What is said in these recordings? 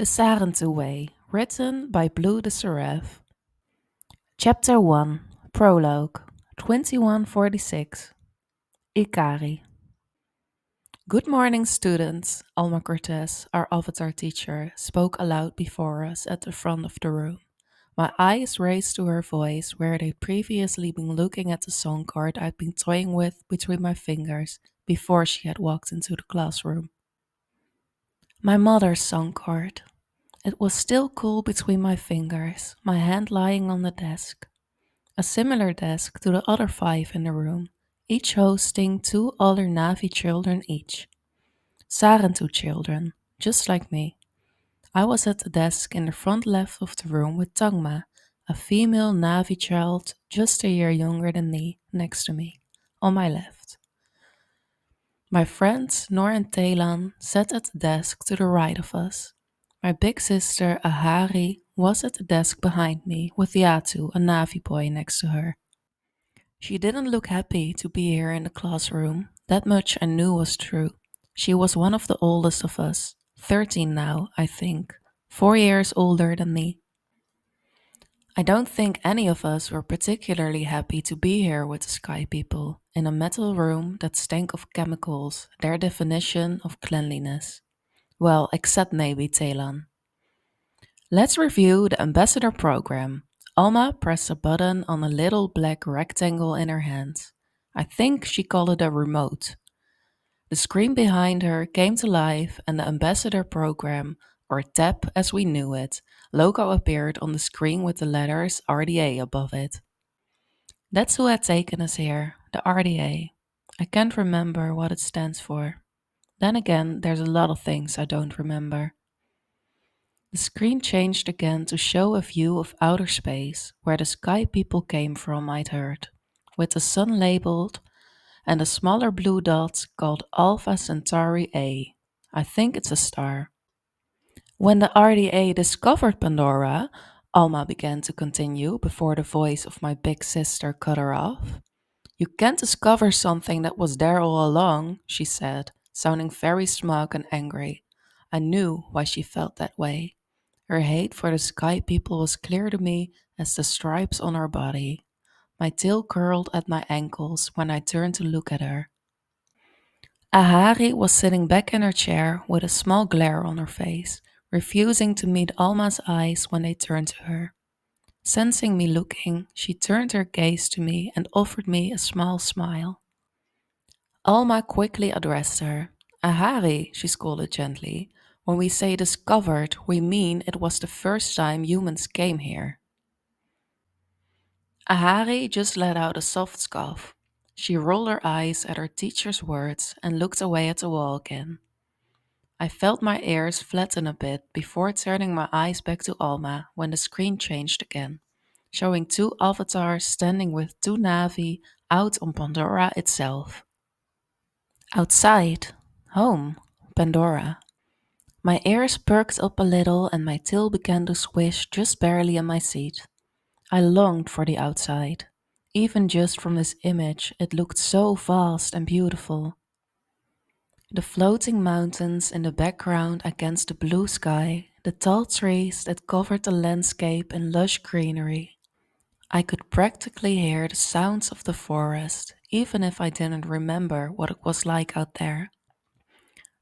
The Sarentu Way, written by bluetheseraph. Chapter 1, Prologue, 2146. Ika'ri. Good morning, students. Alma Cortez, our avatar teacher, spoke aloud before us at the front of the room. My eyes raised to her voice where they'd previously been looking at the song card I'd been toying with between my fingers before she had walked into the classroom. My mother's song card. It was still cool between my fingers, my hand lying on the desk. A similar desk to the other five in the room, each hosting two other Navi children each. Sarentu children, just like me. I was at the desk in the front left of the room with Tangma, a female Navi child just a year younger than me, next to me, on my left. My friends Nor and Telan sat at the desk to the right of us. My big sister Ahari was at the desk behind me with Yatu, a Navi boy, next to her. She didn't look happy to be here in the classroom. That much I knew was true. She was one of the oldest of us, 13 now, I think, 4 years older than me. I don't think any of us were particularly happy to be here with the Sky People in a metal room that stank of chemicals, their definition of cleanliness. Well, except maybe Talan. Let's review the ambassador program. Alma pressed a button on a little black rectangle in her hand. I think she called it a remote. The screen behind her came to life and the ambassador program, or TAP as we knew it, logo appeared on the screen with the letters RDA above it. That's who had taken us here, the RDA. I can't remember what it stands for. Then again, there's a lot of things I don't remember. The screen changed again to show a view of outer space, where the Sky People came from, I'd heard, with the sun labeled and a smaller blue dot called Alpha Centauri A. I think it's a star. When the RDA discovered Pandora, Alma began to continue before the voice of my big sister cut her off. You can't discover something that was there all along, she said, sounding very smug and angry. I knew why she felt that way. Her hate for the Sky People was clear to me as the stripes on her body. My tail curled at my ankles when I turned to look at her. Ahari was sitting back in her chair with a small glare on her face, refusing to meet Alma's eyes when they turned to her. Sensing me looking, she turned her gaze to me and offered me a small smile. Alma quickly addressed her. Ahari, she scolded gently. When we say discovered, we mean it was the first time humans came here. Ahari just let out a soft scoff. She rolled her eyes at her teacher's words and looked away at the wall again. I felt my ears flatten a bit before turning my eyes back to Alma when the screen changed again, showing two avatars standing with two Navi out on Pandora itself. Outside, home, Pandora. My ears perked up a little and my tail began to swish just barely in my seat. I longed for the outside. Even just from this image, it looked so vast and beautiful. The floating mountains in the background against the blue sky, the tall trees that covered the landscape in lush greenery. I could practically hear the sounds of the forest, even if I didn't remember what it was like out there.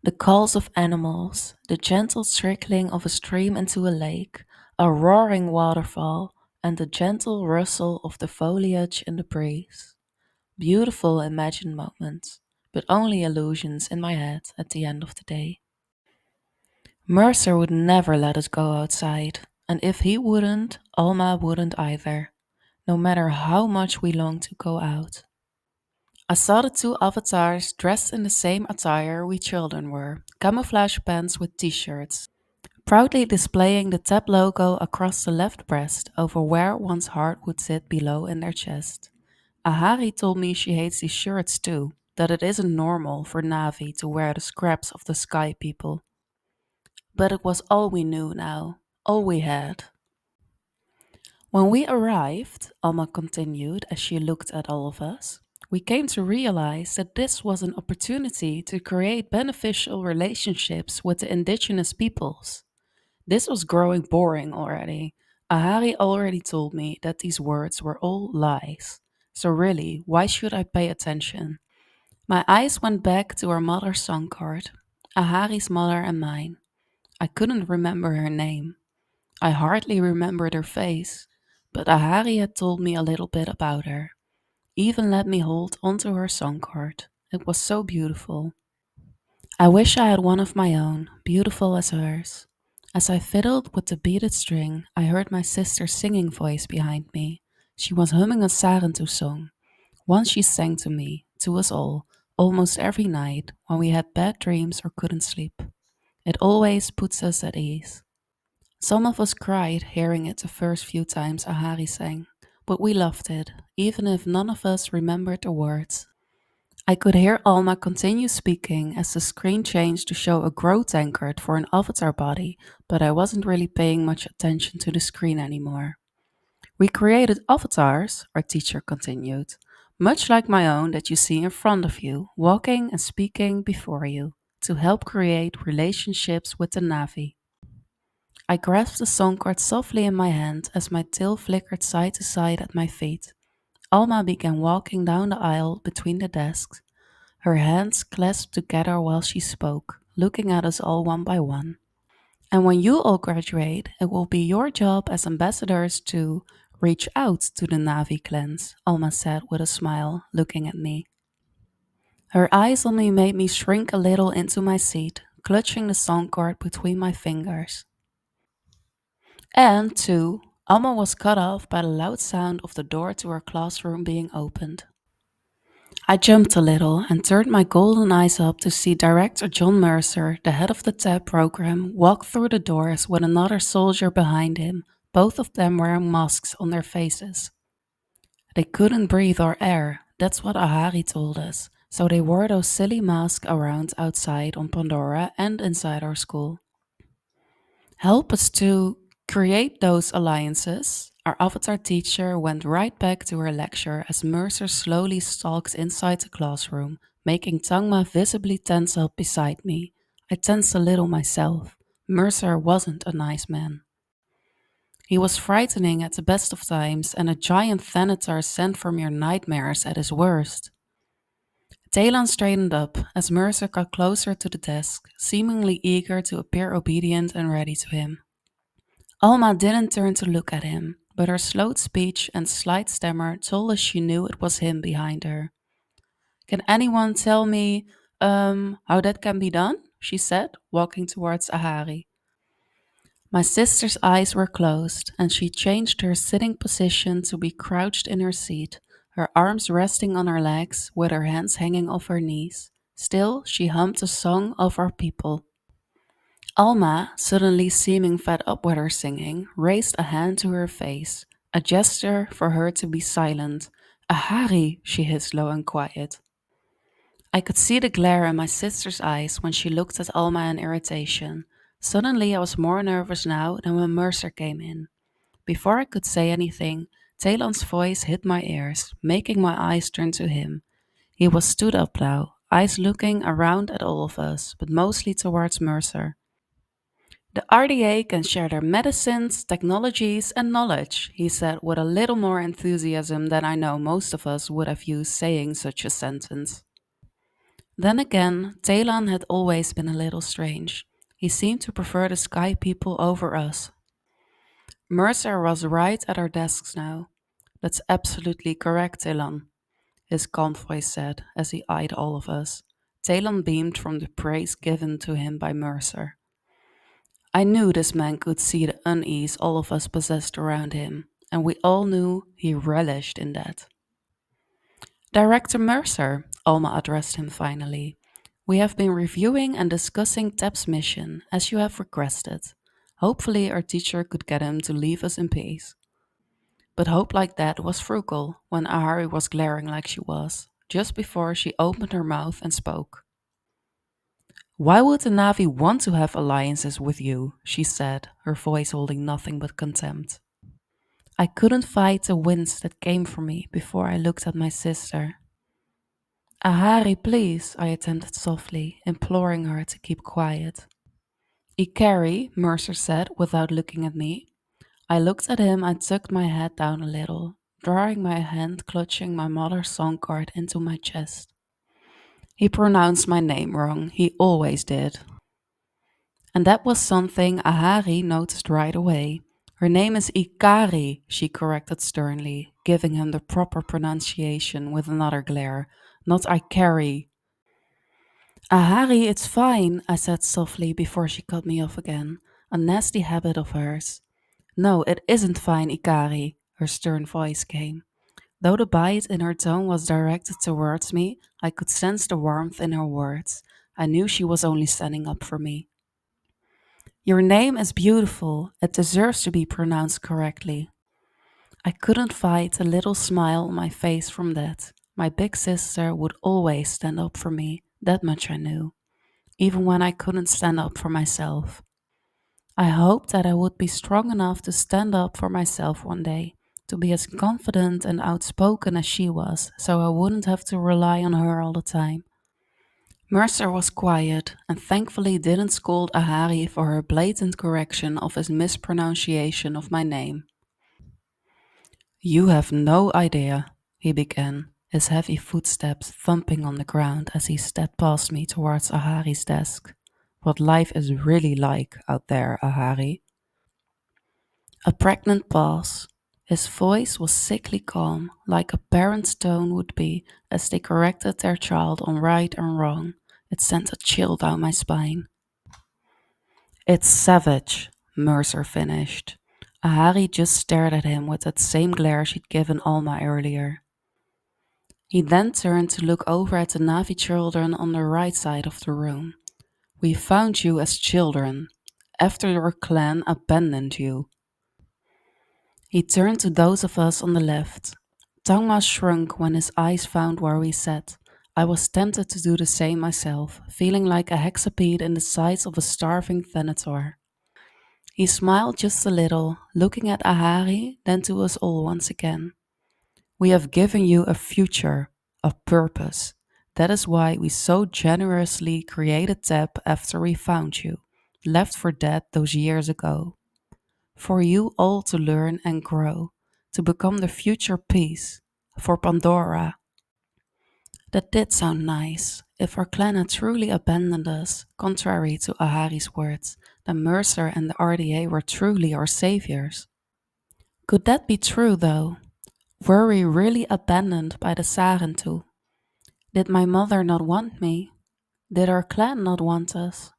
The calls of animals, the gentle trickling of a stream into a lake, a roaring waterfall, and the gentle rustle of the foliage in the breeze. Beautiful imagined moments, but only illusions in my head at the end of the day. Mercer would never let us go outside, and if he wouldn't, Alma wouldn't either, no matter how much we longed to go out. I saw the two avatars dressed in the same attire we children were, camouflage pants with t-shirts, proudly displaying the TAP logo across the left breast over where one's heart would sit below in their chest. Ahari told me she hates these shirts too, that it isn't normal for Navi to wear the scraps of the Sky People. But it was all we knew now, all we had. When we arrived, Alma continued as she looked at all of us, we came to realize that this was an opportunity to create beneficial relationships with the indigenous peoples. This was growing boring already. Ahari already told me that these words were all lies. So really, why should I pay attention? My eyes went back to our mother's song card, Ahari's mother and mine. I couldn't remember her name. I hardly remembered her face, but Ahari had told me a little bit about her. Even let me hold onto her song card. It was so beautiful. I wish I had one of my own, beautiful as hers. As I fiddled with the beaded string, I heard my sister's singing voice behind me. She was humming a Sarentu song. One she sang to me, to us all, almost every night when we had bad dreams or couldn't sleep. It always puts us at ease. Some of us cried hearing it the first few times Ahari sang, but we loved it, even if none of us remembered the words. I could hear Alma continue speaking as the screen changed to show a grow tankard for an avatar body, but I wasn't really paying much attention to the screen anymore. We created avatars, our teacher continued, much like my own that you see in front of you, walking and speaking before you, to help create relationships with the Navi. I grasped the song card softly in my hand as my tail flickered side to side at my feet. Alma began walking down the aisle between the desks, her hands clasped together while she spoke, looking at us all one by one. And when you all graduate, it will be your job as ambassadors to reach out to the Navi clans, Alma said with a smile, looking at me. Her eyes on me made me shrink a little into my seat, clutching the song card between my fingers. And, too, Alma was cut off by the loud sound of the door to her classroom being opened. I jumped a little and turned my golden eyes up to see Director John Mercer, the head of the TAB program, walk through the doors with another soldier behind him, both of them wearing masks on their faces. They couldn't breathe or air, that's what Ahari told us, so they wore those silly masks around outside on Pandora and inside our school. Help us to create those alliances. Our avatar teacher went right back to her lecture as Mercer slowly stalked inside the classroom, making Tangma visibly tense up beside me. I tensed a little myself. Mercer wasn't a nice man. He was frightening at the best of times and a giant thanatar sent from your nightmares at his worst. Talon straightened up as Mercer got closer to the desk, seemingly eager to appear obedient and ready to him. Alma didn't turn to look at him, but her slowed speech and slight stammer told us she knew it was him behind her. Can anyone tell me, how that can be done? She said, walking towards Ahari. My sister's eyes were closed, and she changed her sitting position to be crouched in her seat, her arms resting on her legs, with her hands hanging off her knees. Still, she hummed a song of our people. Alma, suddenly seeming fed up with her singing, raised a hand to her face, a gesture for her to be silent. Ahari, she hissed low and quiet. I could see the glare in my sister's eyes when she looked at Alma in irritation. Suddenly, I was more nervous now than when Mercer came in. Before I could say anything, Talon's voice hit my ears, making my eyes turn to him. He was stood up now, eyes looking around at all of us, but mostly towards Mercer. The RDA can share their medicines, technologies, and knowledge, he said with a little more enthusiasm than I know most of us would have used saying such a sentence. Then again, Talon had always been a little strange. He seemed to prefer the sky people over us. Mercer was right at our desks now. That's absolutely correct, Talon, his calm voice said as he eyed all of us. Talon beamed from the praise given to him by Mercer. I knew this man could see the unease all of us possessed around him, and we all knew he relished in that. Director Mercer, Alma addressed him finally. We have been reviewing and discussing TEP's mission, as you have requested. Hopefully our teacher could get him to leave us in peace. But hope like that was frugal when Ahari was glaring like she was, just before she opened her mouth and spoke. Why would the Navi want to have alliances with you? She said, her voice holding nothing but contempt. I couldn't fight the winds that came for me before I looked at my sister. Ahari, please, I attempted softly, imploring her to keep quiet. Ika'ri, Mercer said without looking at me. I looked at him and tucked my head down a little, drawing my hand clutching my mother's song card into my chest. He pronounced my name wrong, he always did. And that was something Ahari noticed right away. Her name is Ika'ri, she corrected sternly, giving him the proper pronunciation with another glare. Not Ika'ri. Ahari, it's fine, I said softly before she cut me off again. A nasty habit of hers. No, it isn't fine, Ika'ri, her stern voice came. Though the bite in her tone was directed towards me, I could sense the warmth in her words. I knew she was only standing up for me. Your name is beautiful. It deserves to be pronounced correctly. I couldn't fight a little smile on my face from that. My big sister would always stand up for me, that much I knew, even when I couldn't stand up for myself. I hoped that I would be strong enough to stand up for myself one day, to be as confident and outspoken as she was, so I wouldn't have to rely on her all the time. Mercer was quiet and thankfully didn't scold Ahari for her blatant correction of his mispronunciation of my name. You have no idea, he began, his heavy footsteps thumping on the ground as he stepped past me towards Ahari's desk. What life is really like out there, Ahari. A pregnant pause. His voice was sickly calm, like a parent's tone would be as they corrected their child on right and wrong. It sent a chill down my spine. It's savage, Mercer finished. Ahari just stared at him with that same glare she'd given Alma earlier. He then turned to look over at the Navi children on the right side of the room. We found you as children, after your clan abandoned you. He turned to those of us on the left. Tangma shrunk when his eyes found where we sat. I was tempted to do the same myself, feeling like a hexapede in the sides of a starving Thanator. He smiled just a little, looking at Ahari, then to us all once again. We have given you a future, a purpose. That is why we so generously created TAP after we found you, left for dead those years ago. For you all to learn and grow, to become the future peace, for Pandora. That did sound nice. If our clan had truly abandoned us, contrary to Ahari's words, then Mercer and the RDA were truly our saviors. Could that be true though? Were we really abandoned by the Sarentu? Did my mother not want me? Did our clan not want us?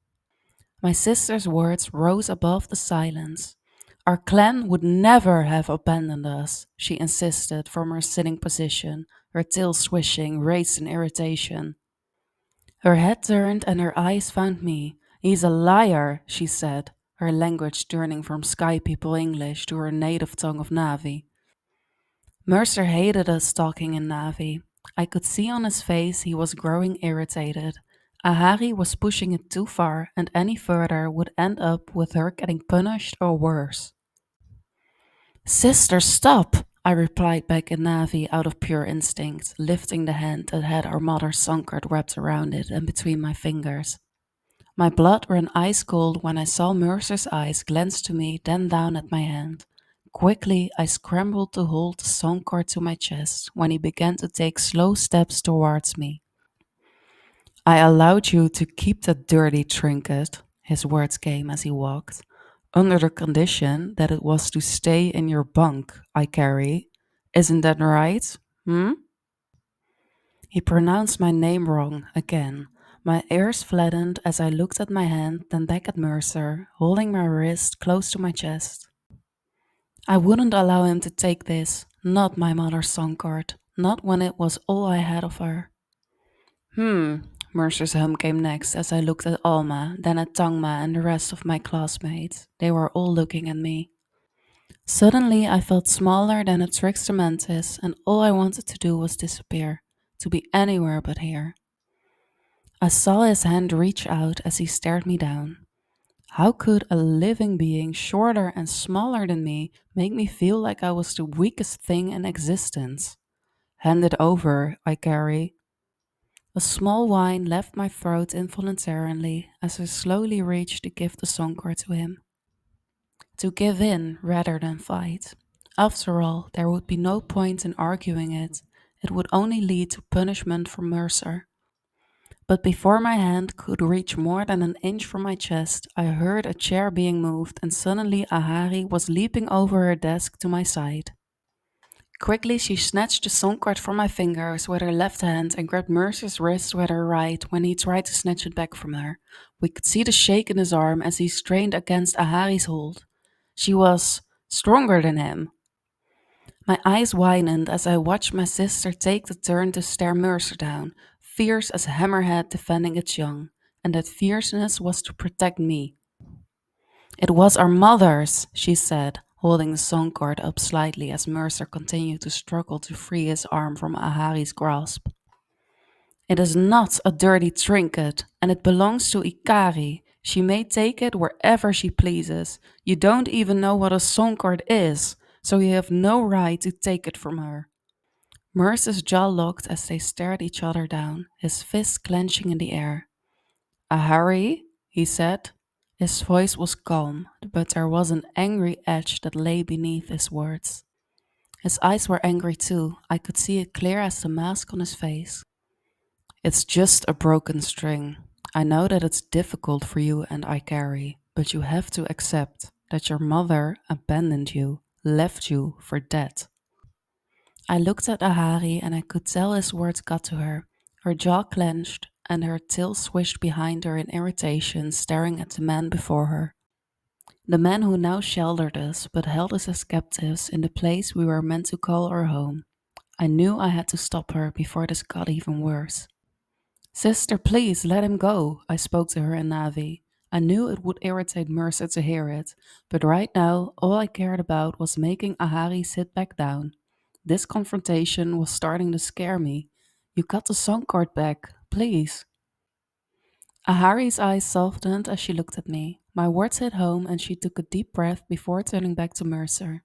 My sister's words rose above the silence. Our clan would never have abandoned us, she insisted from her sitting position, her tail swishing, raised in irritation. Her head turned and her eyes found me. He's a liar, she said, her language turning from Sky People English to her native tongue of Navi. Mercer hated us talking in Navi. I could see on his face he was growing irritated. Ahari was pushing it too far, and any further would end up with her getting punished or worse. Sister, stop! I replied back in Navi out of pure instinct, lifting the hand that had our mother's song card wrapped around it and between my fingers. My blood ran ice cold when I saw Mercer's eyes glance to me, then down at my hand. Quickly, I scrambled to hold the song card to my chest when he began to take slow steps towards me. I allowed you to keep that dirty trinket, his words came as he walked, under the condition that it was to stay in your bunk, Ika'ri. Isn't that right? Hmm? He pronounced my name wrong again. My ears flattened as I looked at my hand, then back at Mercer, holding my wrist close to my chest. I wouldn't allow him to take this, not my mother's song card, not when it was all I had of her. Mercer's hum came next as I looked at Alma, then at Tangma and the rest of my classmates. They were all looking at me. Suddenly, I felt smaller than a trickster mantis, and all I wanted to do was disappear, to be anywhere but here. I saw his hand reach out as he stared me down. How could a living being shorter and smaller than me make me feel like I was the weakest thing in existence? Hand it over, Ika'ri. A small whine left my throat involuntarily as I slowly reached to give the songcard to him. To give in rather than fight. After all, there would be no point in arguing it. It would only lead to punishment for Mercer. But before my hand could reach more than an inch from my chest, I heard a chair being moved and suddenly Ahari was leaping over her desk to my side. Quickly, she snatched the song card from my fingers with her left hand and grabbed Mercer's wrist with her right when he tried to snatch it back from her. We could see the shake in his arm as he strained against Ahari's hold. She was stronger than him. My eyes widened as I watched my sister take the turn to stare Mercer down, fierce as a hammerhead defending its young, and that fierceness was to protect me. It was our mother's, she said, holding the song card up slightly as Mercer continued to struggle to free his arm from Ahari's grasp. It is not a dirty trinket, and it belongs to Ika'ri. She may take it wherever she pleases. You don't even know what a song card is, so you have no right to take it from her. Mercer's jaw locked as they stared each other down, his fists clenching in the air. Ahari, he said. His voice was calm, but there was an angry edge that lay beneath his words. His eyes were angry too. I could see it clear as the mask on his face. It's just a broken string. I know that it's difficult for you and Ika'ri, but you have to accept that your mother abandoned you, left you for dead. I looked at Ahari and I could tell his words got to her. Her jaw clenched and her tail swished behind her in irritation, staring at the man before her. The man who now sheltered us but held us as captives in the place we were meant to call our home. I knew I had to stop her before this got even worse. Sister, please let him go, I spoke to her in Navi. I knew it would irritate Mercer to hear it, but right now all I cared about was making Ahari sit back down. This confrontation was starting to scare me. You got the song card back, please. Ahari's eyes softened as she looked at me. My words hit home and she took a deep breath before turning back to Mercer.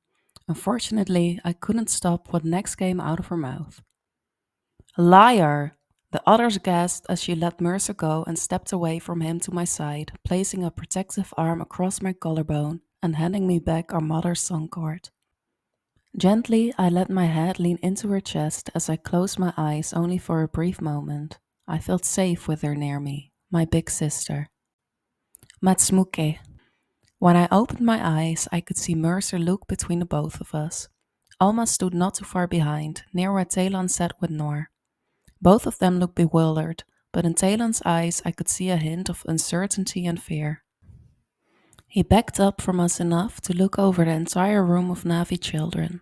Unfortunately, I couldn't stop what next came out of her mouth. Liar! The others gasped as she let Mercer go and stepped away from him to my side, placing a protective arm across my collarbone and handing me back our mother's song card. Gently, I let my head lean into her chest as I closed my eyes only for a brief moment. I felt safe with her near me, my big sister. Matsmuke. When I opened my eyes, I could see Mercer look between the both of us. Alma stood not too far behind, near where Talon sat with Nor. Both of them looked bewildered, but in Talon's eyes I could see a hint of uncertainty and fear. He backed up from us enough to look over the entire room of Navi children,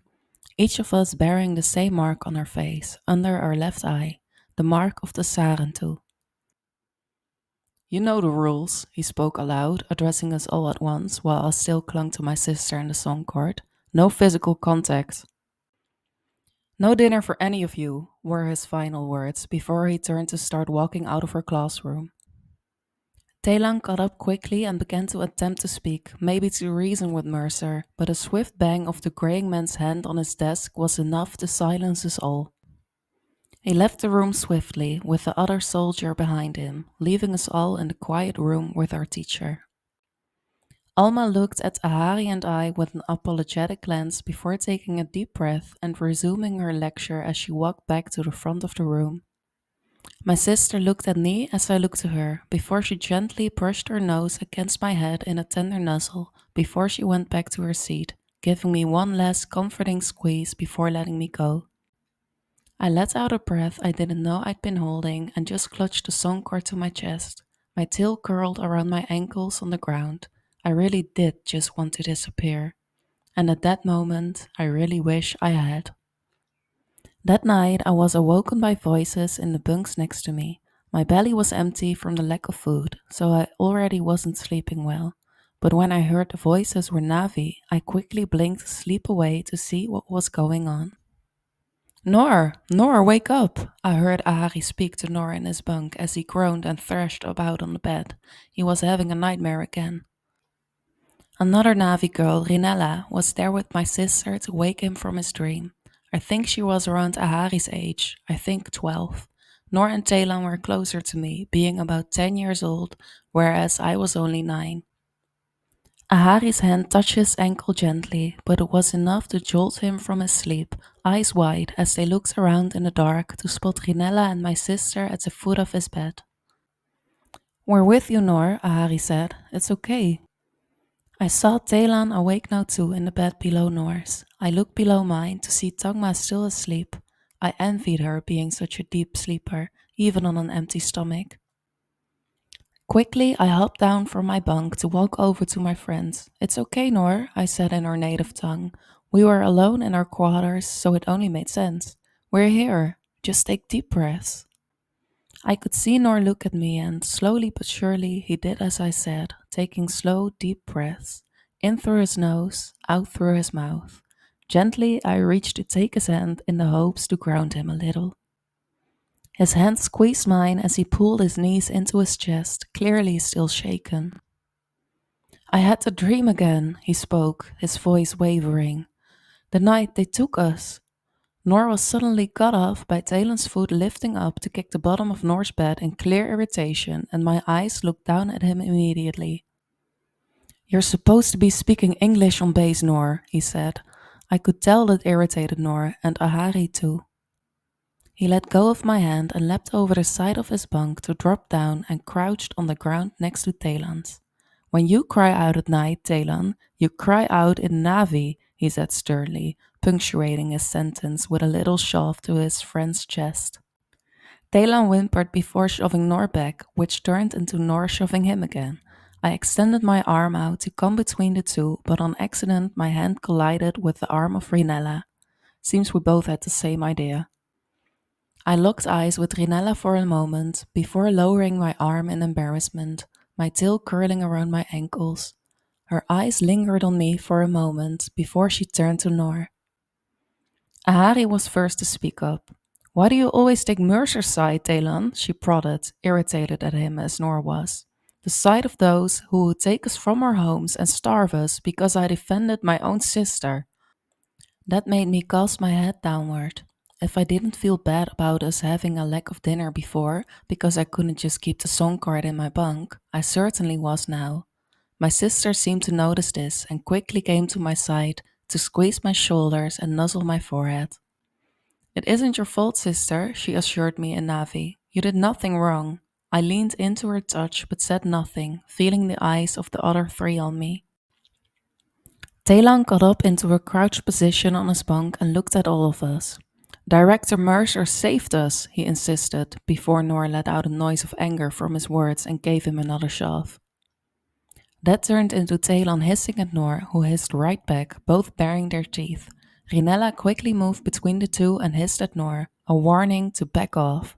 each of us bearing the same mark on our face, under our left eye, the mark of the Sarentu. You know the rules, he spoke aloud, addressing us all at once, while I still clung to my sister in the song card. No physical contact. No dinner for any of you, were his final words, before he turned to start walking out of her classroom. Talon got up quickly and began to attempt to speak, maybe to reason with Mercer, but a swift bang of the graying man's hand on his desk was enough to silence us all. He left the room swiftly, with the other soldier behind him, leaving us all in the quiet room with our teacher. Alma looked at Ahari and I with an apologetic glance before taking a deep breath and resuming her lecture as she walked back to the front of the room. My sister looked at me as I looked to her, before she gently brushed her nose against my head in a tender nuzzle, before she went back to her seat, giving me one last comforting squeeze before letting me go. I let out a breath I didn't know I'd been holding and just clutched the song card to my chest, my tail curled around my ankles on the ground. I really did just want to disappear. And at that moment, I really wish I had. That night, I was awoken by voices in the bunks next to me. My belly was empty from the lack of food, so I already wasn't sleeping well. But when I heard the voices were Navi, I quickly blinked sleep away to see what was going on. Nor, wake up! I heard Ahari speak to Nor in his bunk as he groaned and thrashed about on the bed. He was having a nightmare again. Another Navi girl, Rinella, was there with my sister to wake him from his dream. I think she was around Ahari's age, I think 12. Nor and Taylor were closer to me, being about 10 years old, whereas I was only 9. Ahari's hand touched his ankle gently, but it was enough to jolt him from his sleep, eyes wide as they looked around in the dark to spot Rinella and my sister at the foot of his bed. "We're with you, Nor," Ahari said. "It's okay." I saw Taylor awake now too in the bed below Nor's. I looked below mine to see Tangma still asleep. I envied her being such a deep sleeper, even on an empty stomach. Quickly, I hopped down from my bunk to walk over to my friends. "It's okay, Nor," I said in her native tongue. We were alone in our quarters, so it only made sense. "We're here. Just take deep breaths." I could see Nor look at me, and slowly but surely he did as I said, taking slow, deep breaths, in through his nose, out through his mouth. Gently, I reached to take his hand in the hopes to ground him a little. His hand squeezed mine as he pulled his knees into his chest, clearly still shaken. "I had a dream again," he spoke, his voice wavering. "The night they took us." Nor was suddenly cut off by Talon's foot lifting up to kick the bottom of Nor's bed in clear irritation, and my eyes looked down at him immediately. "You're supposed to be speaking English on base, Nor," he said. I could tell that irritated Nor, and Ahari too. He let go of my hand and leapt over the side of his bunk to drop down and crouched on the ground next to Talon's. "When you cry out at night, Talon, you cry out in Navi," he said sternly, punctuating his sentence with a little shove to his friend's chest. Talon whimpered before shoving Nor back, which turned into Nor shoving him again. I extended my arm out to come between the two, but on accident my hand collided with the arm of Rinella. Seems we both had the same idea. I locked eyes with Rinella for a moment, before lowering my arm in embarrassment, my tail curling around my ankles. Her eyes lingered on me for a moment, before she turned to Nor. Ahari was first to speak up. "Why do you always take Mercer's side, Talon?" she prodded, irritated at him as Nor was. "The side of those who would take us from our homes and starve us because I defended my own sister." That made me cast my head downward. If I didn't feel bad about us having a lack of dinner before because I couldn't just keep the song card in my bunk, I certainly was now. My sister seemed to notice this and quickly came to my side to squeeze my shoulders and nuzzle my forehead. "It isn't your fault, sister," she assured me in Navi. "You did nothing wrong." I leaned into her touch but said nothing, feeling the eyes of the other 3 on me. Talon got up into a crouched position on his bunk and looked at all of us. "Director Mercer saved us," he insisted, before Nor let out a noise of anger from his words and gave him another shove. That turned into Talon hissing at Nor, who hissed right back, both baring their teeth. Rinella quickly moved between the two and hissed at Nor, a warning to back off.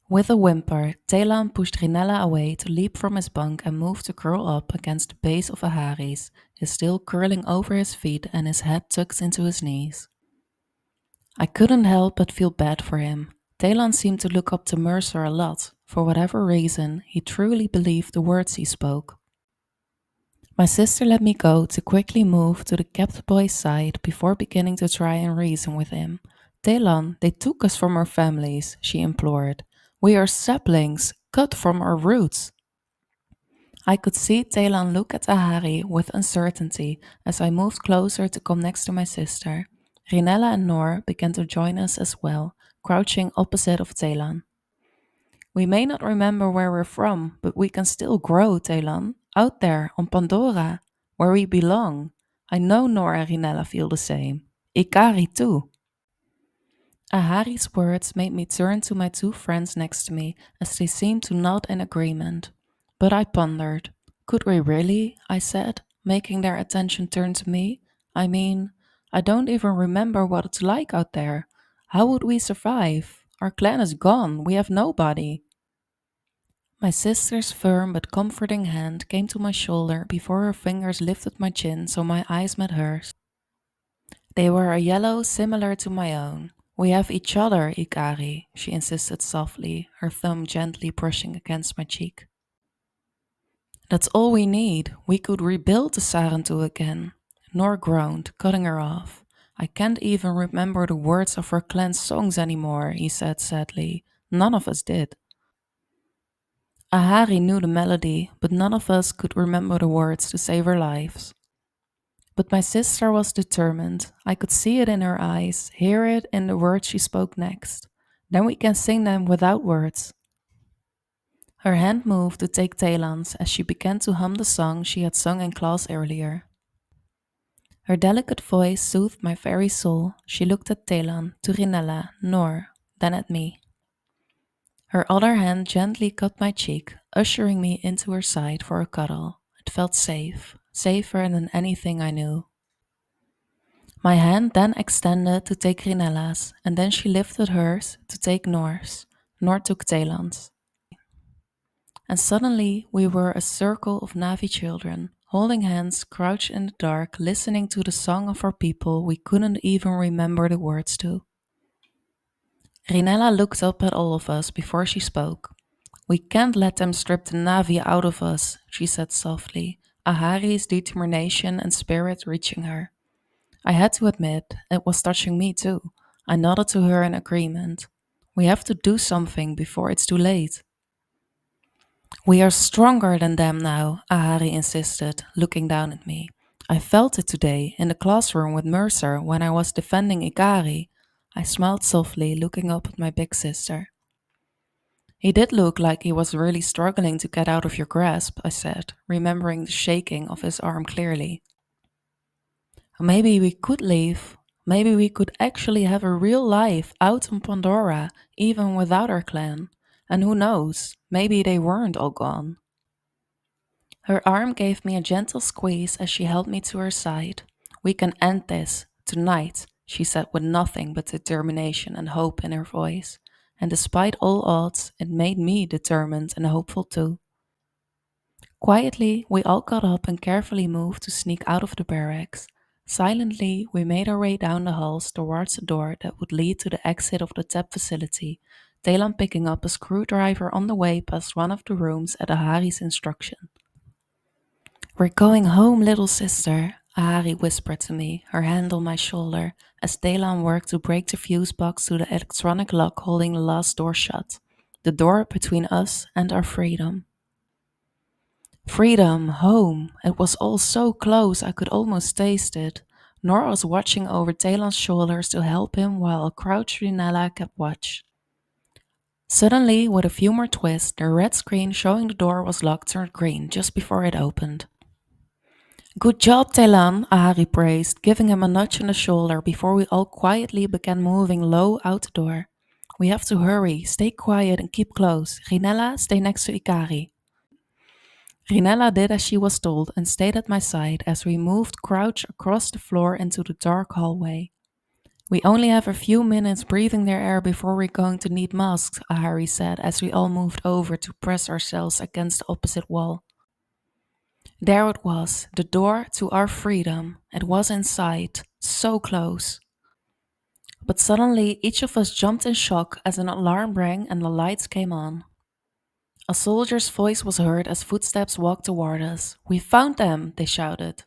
With a whimper, Talon pushed Rinella away to leap from his bunk and move to curl up against the base of Ahari's, his tail curling over his feet and his head tucked into his knees. I couldn't help but feel bad for him. Talon seemed to look up to Mercer a lot. For whatever reason, he truly believed the words he spoke. My sister let me go to quickly move to the kept boy's side before beginning to try and reason with him. "Talon, they took us from our families," she implored. "We are saplings, cut from our roots." I could see Talon look at Ahari with uncertainty as I moved closer to come next to my sister. Rinella and Nor began to join us as well, crouching opposite of Talon. "We may not remember where we're from, but we can still grow, Talon. Out there, on Pandora, where we belong. I know Nor and Rinella feel the same. Ika'ri too." Ahari's words made me turn to my 2 friends next to me as they seemed to nod in agreement. But I pondered. "Could we really?" I said, making their attention turn to me. "I mean, I don't even remember what it's like out there. How would we survive? Our clan is gone, we have nobody." My sister's firm but comforting hand came to my shoulder before her fingers lifted my chin so my eyes met hers. They were a yellow similar to my own. "We have each other, Ika'ri," she insisted softly, her thumb gently brushing against my cheek. "That's all we need. We could rebuild the Sarentu again." Nor groaned, cutting her off. I can't even remember the words of her clan's songs anymore, he said sadly. None of us did. Ahari knew the melody, but none of us could remember the words to save our lives. But my sister was determined. I could see it in her eyes, hear it in the words she spoke next. Then we can sing them without words. Her hand moved to take Taelan's as she began to hum the song she had sung in class earlier. Her delicate voice soothed my very soul. She looked at Taelan, to Rinella, Nor, then at me. Her other hand gently cut my cheek, ushering me into her side for a cuddle. It felt safe, safer than anything I knew. My hand then extended to take Rinella's, and then she lifted hers to take Nor's. Nor took Taelan's. And suddenly we were a circle of Navi children, holding hands, crouched in the dark, listening to the song of our people we couldn't even remember the words to. Rinella looked up at all of us before she spoke. We can't let them strip the Navi out of us, she said softly, Ahari's determination and spirit reaching her. I had to admit, it was touching me too. I nodded to her in agreement. We have to do something before it's too late. We are stronger than them now, Ahari insisted, looking down at me. I felt it today in the classroom with Mercer when I was defending Ika'ri. I smiled softly, looking up at my big sister. He did look like he was really struggling to get out of your grasp, I said, remembering the shaking of his arm clearly. Maybe we could leave. Maybe we could actually have a real life out on Pandora, even without our clan. And who knows, maybe they weren't all gone. Her arm gave me a gentle squeeze as she held me to her side. We can end this, tonight, she said with nothing but determination and hope in her voice. And despite all odds, it made me determined and hopeful too. Quietly, we all got up and carefully moved to sneak out of the barracks. Silently, we made our way down the halls towards the door that would lead to the exit of the TAP facility, Taelan picking up a screwdriver on the way past one of the rooms at Ahari's instruction. We're going home, little sister, Ahari whispered to me, her hand on my shoulder, as Taelan worked to break the fuse box to the electronic lock holding the last door shut, the door between us and our freedom. Freedom, home, it was all so close I could almost taste it. Nor was watching over Taelan's shoulders to help him while a crouched Rinella kept watch. Suddenly, with a few more twists, the red screen showing the door was locked turned green just before it opened. Good job, Taelan, Ahari praised, giving him a nudge on the shoulder before we all quietly began moving low out the door. We have to hurry, stay quiet and keep close. Rinella, stay next to Ika'ri. Rinella did as she was told and stayed at my side as we moved crouched across the floor into the dark hallway. We only have a few minutes breathing their air before we're going to need masks, Ahari said as we all moved over to press ourselves against the opposite wall. There it was, the door to our freedom. It was in sight, so close. But suddenly each of us jumped in shock as an alarm rang and the lights came on. A soldier's voice was heard as footsteps walked toward us. We found them, they shouted.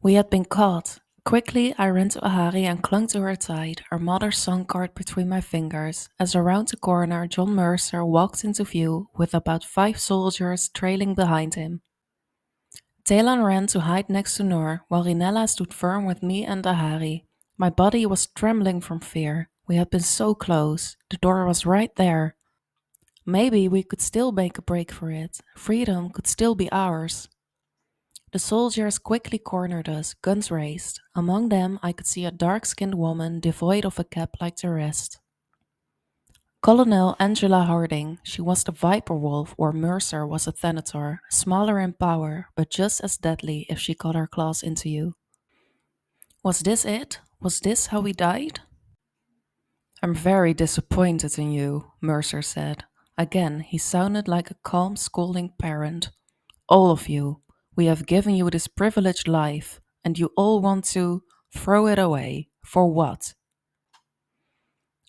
We had been caught. Quickly, I ran to Ahari and clung to her tight, our mother's song card between my fingers, as around the corner John Mercer walked into view with about 5 soldiers trailing behind him. Taelan ran to hide next to Noor, while Rinella stood firm with me and Ahari. My body was trembling from fear. We had been so close. The door was right there. Maybe we could still make a break for it. Freedom could still be ours. The soldiers quickly cornered us, guns raised. Among them, I could see a dark-skinned woman devoid of a cap like the rest. Colonel Angela Harding. She was the Viper Wolf, or Mercer was a Thanator, smaller in power, but just as deadly if she got her claws into you. Was this it? Was this how we died? I'm very disappointed in you, Mercer said. Again, he sounded like a calm, scolding parent. All of you. We have given you this privileged life, and you all want to throw it away. For what?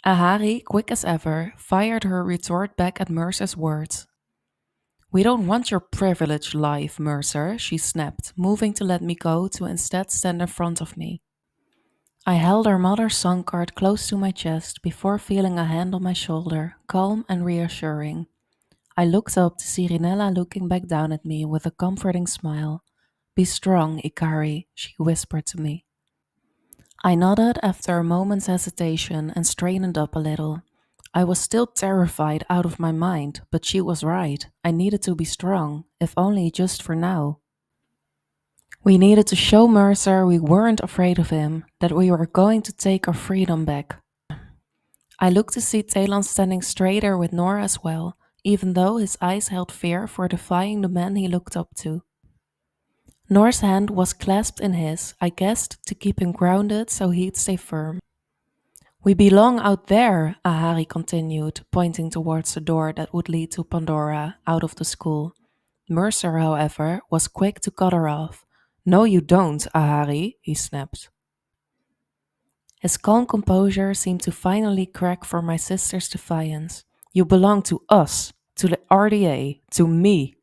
Ahari, quick as ever, fired her retort back at Mercer's words. We don't want your privileged life, Mercer, she snapped, moving to let me go to instead stand in front of me. I held our mother's song card close to my chest before feeling a hand on my shoulder, calm and reassuring. I looked up to see Rinella looking back down at me with a comforting smile. Be strong, Ika'ri, she whispered to me. I nodded after a moment's hesitation and straightened up a little. I was still terrified out of my mind, but she was right. I needed to be strong, if only just for now. We needed to show Mercer we weren't afraid of him, that we were going to take our freedom back. I looked to see Talon standing straighter with Nora as well, even though his eyes held fear for defying the man he looked up to. Nora's hand was clasped in his, I guessed, to keep him grounded so he'd stay firm. We belong out there, Ahari continued, pointing towards the door that would lead to Pandora, out of the school. Mercer, however, was quick to cut her off. No, you don't, Ahari, he snapped. His calm composure seemed to finally crack for my sister's defiance. You belong to us, to the RDA, to me.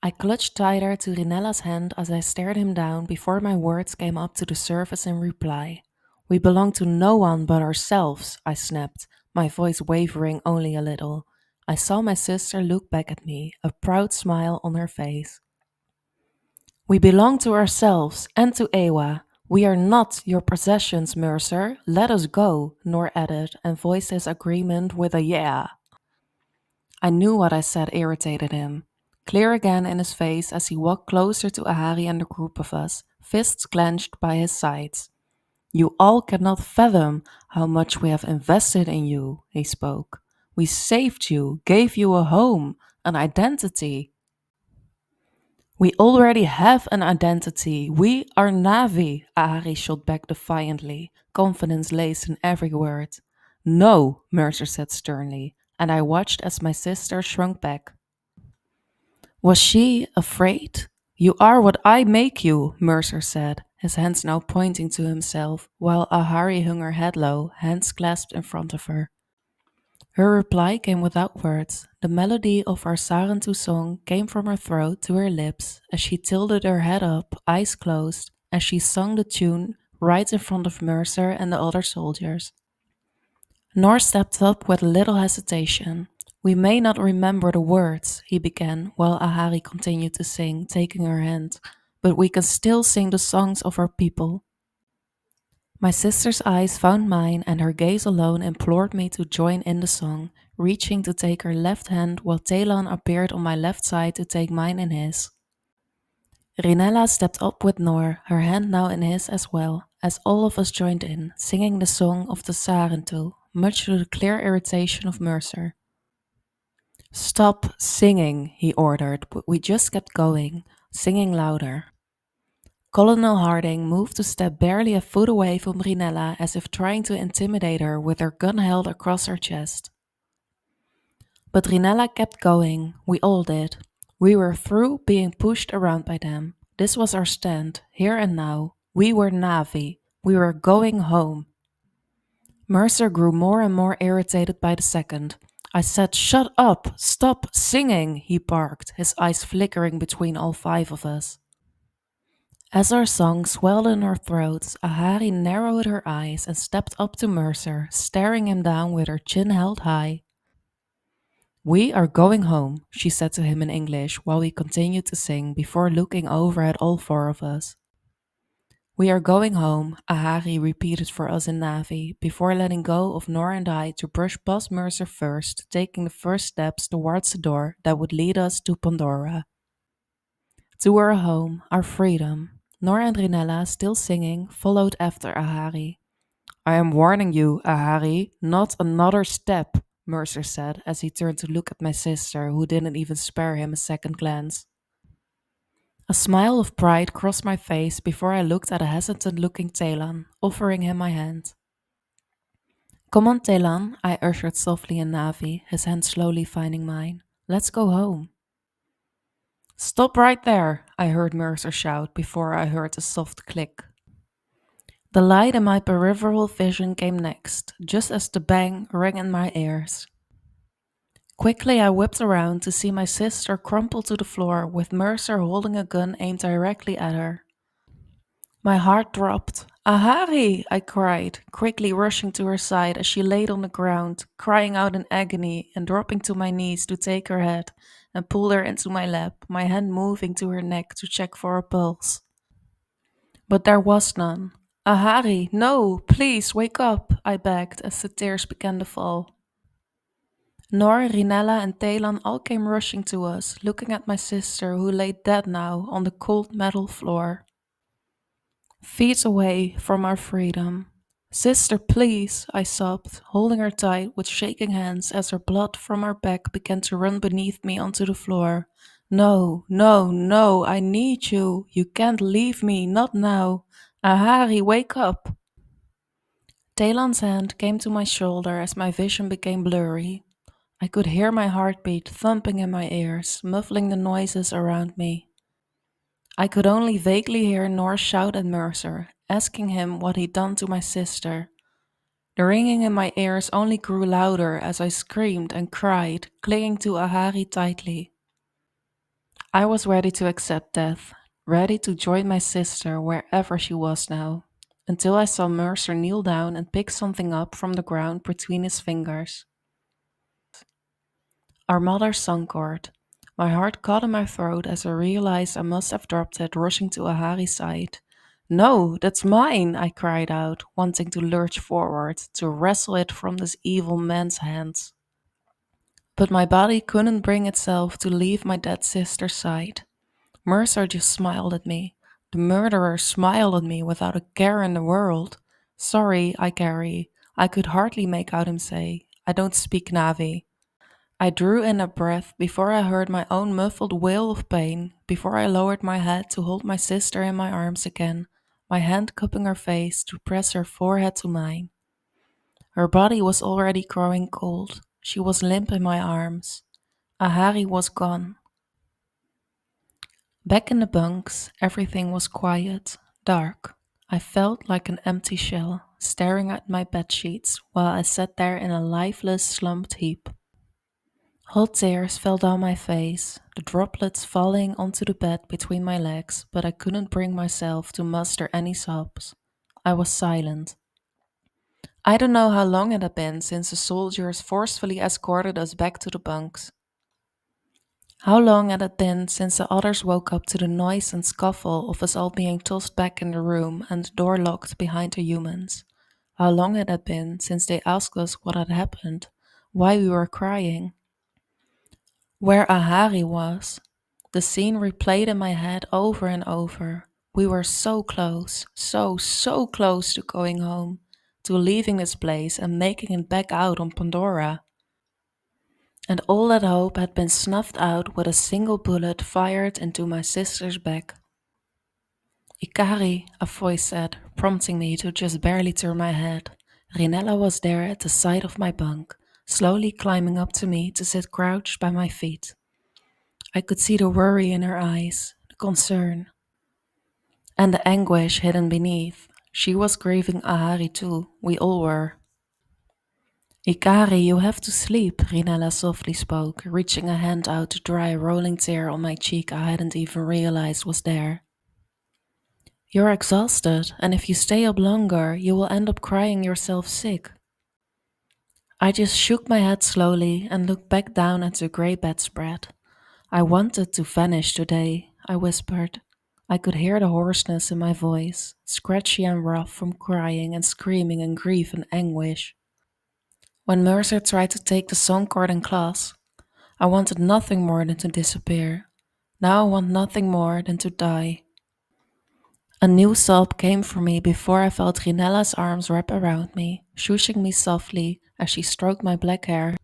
I clutched tighter to Rinella's hand as I stared him down before my words came up to the surface in reply. We belong to no one but ourselves, I snapped, my voice wavering only a little. I saw my sister look back at me, a proud smile on her face. We belong to ourselves and to Ewa. We are not your possessions, Mercer. Let us go, Nor added and voiced his agreement with a yeah. I knew what I said irritated him. Clear again in his face as he walked closer to Ahari and the group of us, fists clenched by his sides. You all cannot fathom how much we have invested in you, he spoke. We saved you, gave you a home, an identity. We already have an identity. We are Navi, Ahari shot back defiantly, confidence laced in every word. No, Mercer said sternly, and I watched as my sister shrunk back. Was she afraid? You are what I make you, Mercer said, his hands now pointing to himself, while Ahari hung her head low, hands clasped in front of her. Her reply came without words. The melody of our Sarentu song came from her throat to her lips as she tilted her head up, eyes closed, as she sung the tune right in front of Mercer and the other soldiers. Nor stepped up with little hesitation. We may not remember the words, he began, while Ahari continued to sing, taking her hand, but we can still sing the songs of our people. My sister's eyes found mine, and her gaze alone implored me to join in the song, reaching to take her left hand while Talon appeared on my left side to take mine in his. Rinella stepped up with Nor, her hand now in his as well, as all of us joined in, singing the song of the Sarentu, much to the clear irritation of Mercer. Stop singing, he ordered, but we just kept going, singing louder. Colonel Harding moved to step barely a foot away from Rinella as if trying to intimidate her with her gun held across her chest. But Rinella kept going, we all did. We were through being pushed around by them. This was our stand, here and now. We were Navi. We were going home. Mercer grew more and more irritated by the second. I said, shut up, stop singing, he barked, his eyes flickering between all five of us. As our song swelled in our throats, Ahari narrowed her eyes and stepped up to Mercer, staring him down with her chin held high. We are going home, she said to him in English while we continued to sing before looking over at all four of us. We are going home, Ahari repeated for us in Navi before letting go of Nor and I to brush past Mercer first, taking the first steps towards the door that would lead us to Pandora. To our home, our freedom. Nor and Rinella, still singing, followed after Ahari. I am warning you, Ahari, not another step, Mercer said as he turned to look at my sister, who didn't even spare him a second glance. A smile of pride crossed my face before I looked at a hesitant-looking Talon, offering him my hand. Come on, Talon, I ushered softly in Navi, his hand slowly finding mine. Let's go home. Stop right there, I heard Mercer shout before I heard a soft click. The light in my peripheral vision came next, just as the bang rang in my ears. Quickly I whipped around to see my sister crumple to the floor with Mercer holding a gun aimed directly at her. My heart dropped. Ahari! I cried, quickly rushing to her side as she laid on the ground, crying out in agony and dropping to my knees to take her head and pull her into my lap, my hand moving to her neck to check for a pulse. But there was none. Ahari, no, please wake up, I begged as the tears began to fall. Nor, Rinella, and Talon all came rushing to us, looking at my sister who lay dead now on the cold metal floor. Feet away from our freedom. Sister, please, I sobbed, holding her tight with shaking hands as her blood from her back began to run beneath me onto the floor. No, no, no, I need you. You can't leave me, not now. Ahari, wake up. Talon's hand came to my shoulder as my vision became blurry. I could hear my heartbeat thumping in my ears, muffling the noises around me. I could only vaguely hear Norse shout at Mercer, asking him what he'd done to my sister. The ringing in my ears only grew louder as I screamed and cried, clinging to Ahari tightly. I was ready to accept death, ready to join my sister wherever she was now, until I saw Mercer kneel down and pick something up from the ground between his fingers. Our mother's song chord. My heart caught in my throat as I realized I must have dropped it, rushing to Ahari's side. No, that's mine, I cried out, wanting to lurch forward, to wrestle it from this evil man's hands. But my body couldn't bring itself to leave my dead sister's side. Mercer just smiled at me. The murderer smiled at me without a care in the world. Sorry, Ika'ri, I could hardly make out him say. I don't speak Navi. I drew in a breath before I heard my own muffled wail of pain, before I lowered my head to hold my sister in my arms again, my hand cupping her face to press her forehead to mine. Her body was already growing cold. She was limp in my arms. Ahari was gone. Back in the bunks, everything was quiet, dark. I felt like an empty shell, staring at my bedsheets while I sat there in a lifeless, slumped heap. Hot tears fell down my face, the droplets falling onto the bed between my legs, but I couldn't bring myself to muster any sobs. I was silent. I don't know how long it had been since the soldiers forcefully escorted us back to the bunks. How long it had been since the others woke up to the noise and scuffle of us all being tossed back in the room and the door locked behind the humans. How long it had been since they asked us what had happened, why we were crying. Where Ahari was. The scene replayed in my head over and over. We were so close, so close to going home, to leaving this place and making it back out on Pandora. And all that hope had been snuffed out with a single bullet fired into my sister's back. Ika'ri, a voice said, prompting me to just barely turn my head. Rinella was there at the side of my bunk, slowly climbing up to me to sit crouched by my feet. I could see the worry in her eyes, the concern, and the anguish hidden beneath. She was grieving Ahari too, we all were. Ika'ri, you have to sleep, Rinella softly spoke, reaching a hand out to dry a rolling tear on my cheek I hadn't even realized was there. You're exhausted, and if you stay up longer, you will end up crying yourself sick. I just shook my head slowly and looked back down at the grey bedspread. I wanted to vanish today, I whispered. I could hear the hoarseness in my voice, scratchy and rough from crying and screaming in grief and anguish. When Mercer tried to take the song chord in class, I wanted nothing more than to disappear. Now I want nothing more than to die. A new sob came for me before I felt Rinella's arms wrap around me, shushing me softly as she stroked my black hair.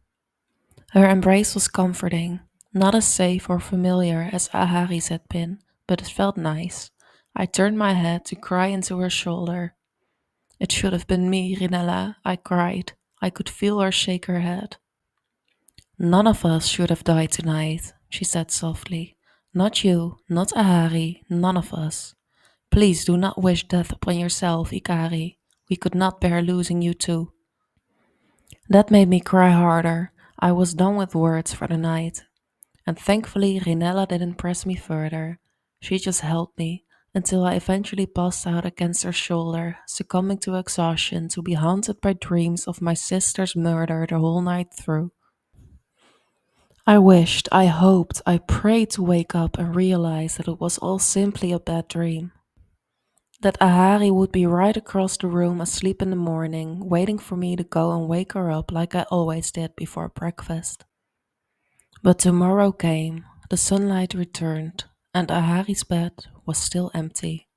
Her embrace was comforting, not as safe or familiar as Ahari's had been, but it felt nice. I turned my head to cry into her shoulder. It should have been me, Rinella, I cried. I could feel her shake her head. None of us should have died tonight, she said softly. Not you, not Ahari, none of us. Please do not wish death upon yourself, Ika'ri. We could not bear losing you too. That made me cry harder. I was done with words for the night. And thankfully, Rinella didn't press me further. She just held me, until I eventually passed out against her shoulder, succumbing to exhaustion to be haunted by dreams of my sister's murder the whole night through. I wished, I hoped, I prayed to wake up and realize that it was all simply a bad dream. That Ahari would be right across the room asleep in the morning, waiting for me to go and wake her up like I always did before breakfast. But tomorrow came, the sunlight returned, and Ahari's bed was still empty.